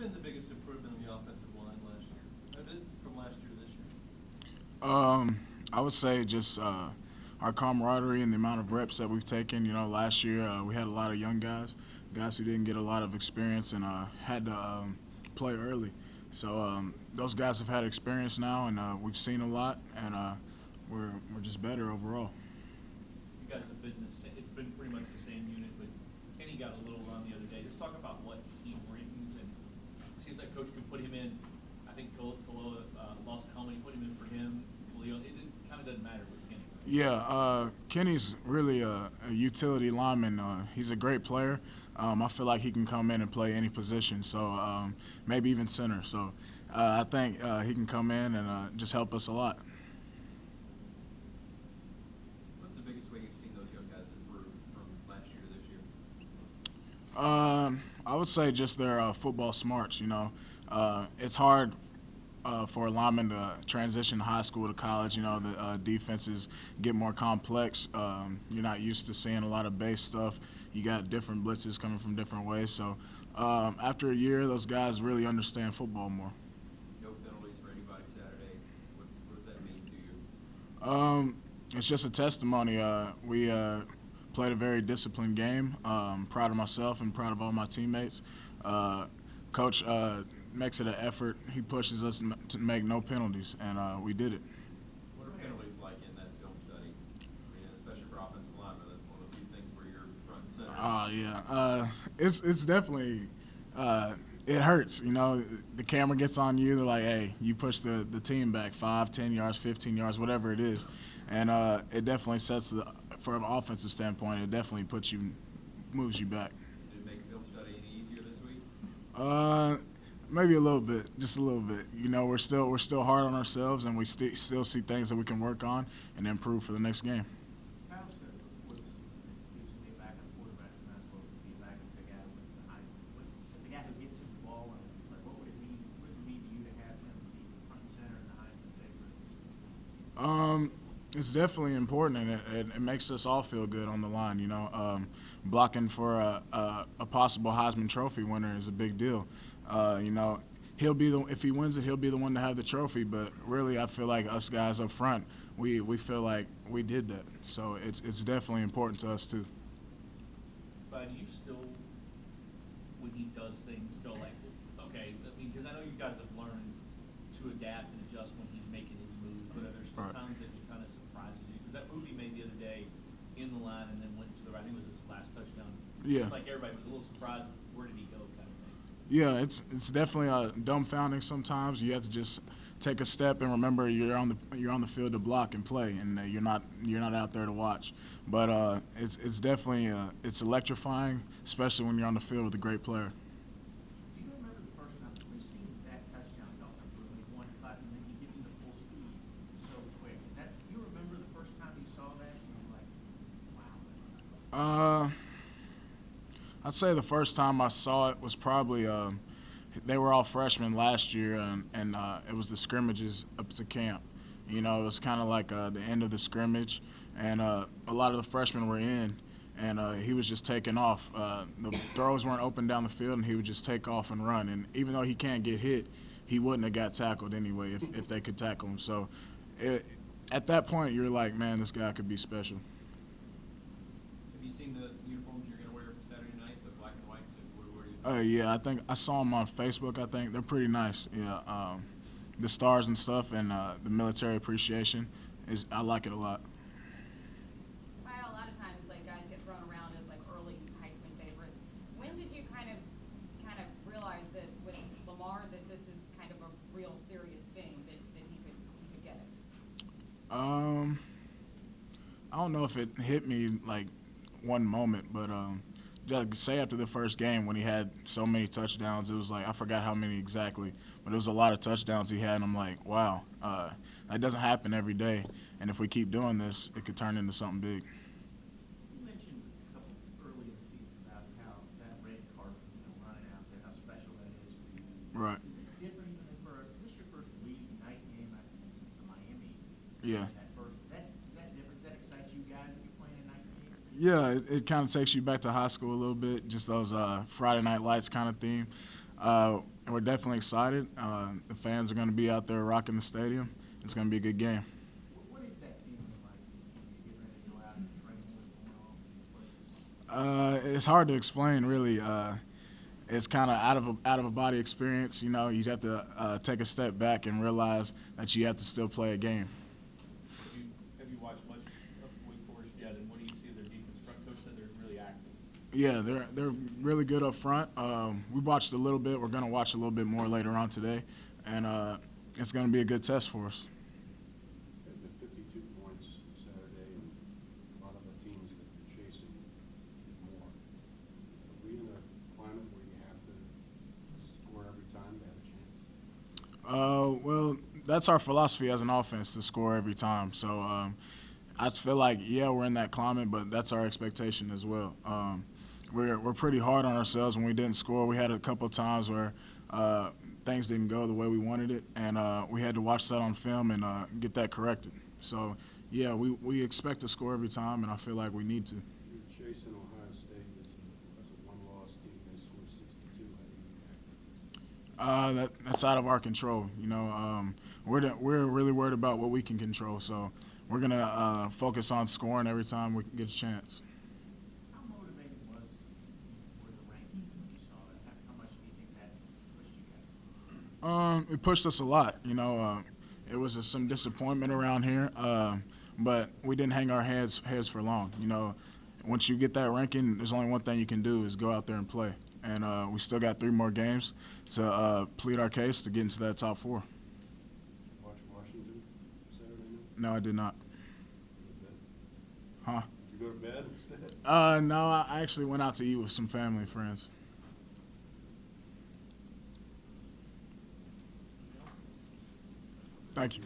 been the biggest improvement in the offensive line last year, from last year to this year? I would say just our camaraderie and the amount of reps that we've taken. You know, last year we had a lot of young guys who didn't get a lot of experience and had to play early. So those guys have had experience now, and we've seen a lot, and we're just better overall. You guys have been it's been pretty much the same unit, but Kenny got a little run the other day. Just talk about what he brings, and it seems like Coach can put him in. I think Toloa lost a helmet. He put him in for him. Leo, it kind of doesn't matter with Kenny. Right? Yeah, Kenny's really a utility lineman. He's a great player. I feel like he can come in and play any position, so maybe even center. So I think he can come in and just help us a lot. What's the biggest way you've seen those young guys improve from last year to this year? I would say just their football smarts. You know, it's hard for a lineman to transition high school to college. You know, the defenses get more complex. You're not used to seeing a lot of base stuff. You got different blitzes coming from different ways. So after a year, those guys really understand football more. No penalties for anybody Saturday. What does that mean to you? It's just a testimony. We played a very disciplined game. Proud of myself and proud of all my teammates. Coach makes it an effort. He pushes us to make no penalties, and we did it. What are penalties like in that film study? I mean, especially for offensive linemen, that's one of the few things where you're front and center. Oh yeah, it's definitely it hurts. You know, the camera gets on you. They're like, "Hey, you push the team back 5, 10 yards, 15 yards, whatever it is," and it definitely from an offensive standpoint, it definitely moves you back. Did it make film study any easier this week? Maybe a little bit, just a little bit. You know, we're still hard on ourselves, and we still see things that we can work on and improve for the next game. Kyle said was usually back at the quarterback, and that's what would be back at the guy with the high, the guy who gets him the ball, and like, what would it mean? What does it mean to you to have him be front and center and the Heisman favorite? It's definitely important, and it makes us all feel good on the line. You know, blocking for a possible Heisman Trophy winner is a big deal. You know, if he wins it, he'll be the one to have the trophy. But really, I feel like us guys up front, we feel like we did that. So it's definitely important to us too. But do you still, when he does things, go like, okay, I mean, because I know you guys have learned to adapt and adjust when he's making his moves, but are there still Right. times that he kind of surprises you? Because that move he made the other day in the line and then went to the right, I think it was his last touchdown. Yeah. It's like everybody was a little surprised, where did he go kind of thing. Yeah, it's definitely dumbfounding sometimes. You have to just take a step and remember you're on the field to block and play, and you're not out there to watch. But it's definitely it's electrifying, especially when you're on the field with a great player. Do you remember the first time we've seen that touchdown go through when he one cut and then he gets to full speed so quick? Do you remember the first time you saw that and you're like, wow? I'd say the first time I saw it was probably they were all freshmen last year, and it was the scrimmages up to camp. You know, it was kind of like the end of the scrimmage, and a lot of the freshmen were in, and he was just taking off. The throws weren't open down the field, and he would just take off and run. And even though he can't get hit, he wouldn't have got tackled anyway if they could tackle him. So at that point, you're like, man, this guy could be special. Have you seen the uniforms you're going to wear for Saturday night, the black and whites? And what are you? Yeah, I think I saw them on Facebook. I think they're pretty nice. Yeah, the stars and stuff, and the military appreciation I like it a lot. Kyle, a lot of times like guys get thrown around as like early Heisman favorites. When did you kind of realize that with Lamar that this is kind of a real serious thing that he could get it? I don't know if it hit me like one moment, but just say after the first game when he had so many touchdowns, it was like I forgot how many exactly, but it was a lot of touchdowns he had, and I'm like, wow, that doesn't happen every day, and if we keep doing this, it could turn into something big. You mentioned a couple early in the season about how that red carpet, running out there, how special that is for you. Right. Is it different even is this your first league night game? I think it's the Miami. Yeah. Is that different? Does that excite you guys when you're playing a night game? Yeah, it kind of takes you back to high school a little bit, just those Friday Night Lights kind of theme. we're definitely excited. The fans are going to be out there rocking the stadium. It's going to be a good game. What is that feeling like when you get ready to go out and train? What's going on in these places? It's hard to explain, really. It's kind of out of a body experience. You have to take a step back and realize that you have to still play a game. Have you watched much of Wake Forest yet, and what do you see of their defense? Coach said they're really active. Yeah, they're really good up front. We watched a little bit. We're going to watch a little bit more later on today, and it's going to be a good test for us. There have been 52 points Saturday, and a lot of the teams that you're chasing get more. Are we in a climate where you have to score every time to have a chance? Well, that's our philosophy as an offense, to score every time. So I feel like, yeah, we're in that climate, but that's our expectation as well. We're pretty hard on ourselves when we didn't score. We had a couple of times where things didn't go the way we wanted it, and we had to watch that on film and get that corrected. So, yeah, we expect to score every time, and I feel like we need to. You're chasing Ohio State as a one-loss team. They scored 62. How do you react? That's out of our control. We're really worried about what we can control. So we're gonna focus on scoring every time we get a chance. How motivating were the rankings when you saw that? How much do you think that pushed you guys? It pushed us a lot. It was some disappointment around here, but we didn't hang our heads for long. Once you get that ranking, there's only one thing you can do is go out there and play. And we still got 3 more games to plead our case to get into that top 4. Watch Washington Saturday night? No, I did not. Go to bed? Huh? Did you go to bed instead? No, I actually went out to eat with some family and friends. Thank you.